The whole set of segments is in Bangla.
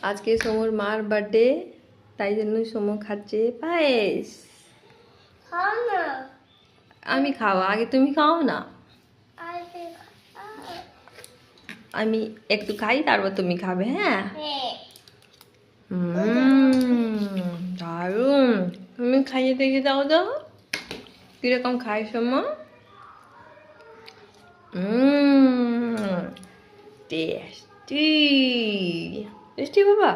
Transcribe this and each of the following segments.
আজকে সমুর মার বার্থডে, তাই জন্য সমু খাচ্ছে পায়েস। খাও না। আমি খাবো, আগে তুমি খাও না। আগে খাও। আমি একটু খাই, তারপর তুমি খাবে। হ্যাঁ, হ্যাঁ। দারুণ। তুমি খাইয়ে দেখে দাও তো কিরকম খাই সমু। টেস্টি টেস্টি বাবা।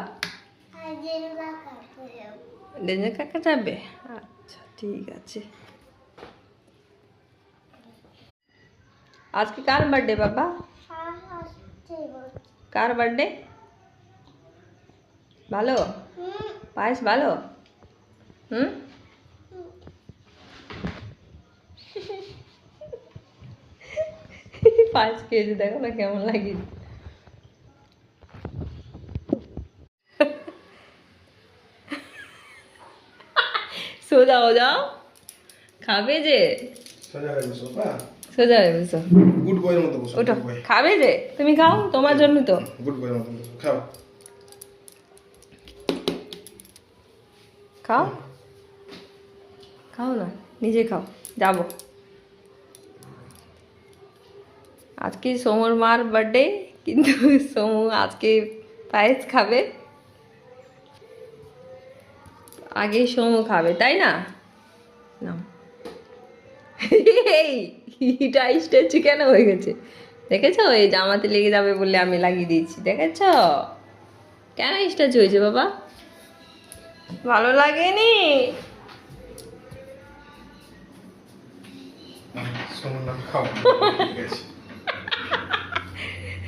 আজের বাকা করে। ডেঞ্জার কাকা যাবে? আচ্ছা ঠিক আছে। আজকে কার বার্থডে বাবা? কার বার্থডে? ভালো? পায়েস ভালো? হুম। পায়েস খেয়েছে, দেখো না কেমন লাগে। সোজা হয়ে যাও, খাবে যে। সোজা হয়ে বসো বা সোজা হয়ে বসো। গুড বয়ের মতো বসো। ওঠো, খাবে যে। তুমি খাও, তোমার জন্য তো। গুড বয়ের মতো বসো, খাও। খাও, খাও না, নিজে খাও। যাবো। আজকে সমুর মার বার্থডে, কিন্তু সমু আজকে পায়েস খাবে। আগে সমু খাবে, তাই না? নাও। এটা স্ট্যাচু কেন হয়ে গেছে দেখেছো? এই জামাতে লেগে যাবে বলে আমি লাগিয়ে দিয়েছি, দেখেছো? কেন স্ট্যাচু হয়েছে বাবা? ভালো লাগেনি? সোনার নাম খাও। ঠিক আছে।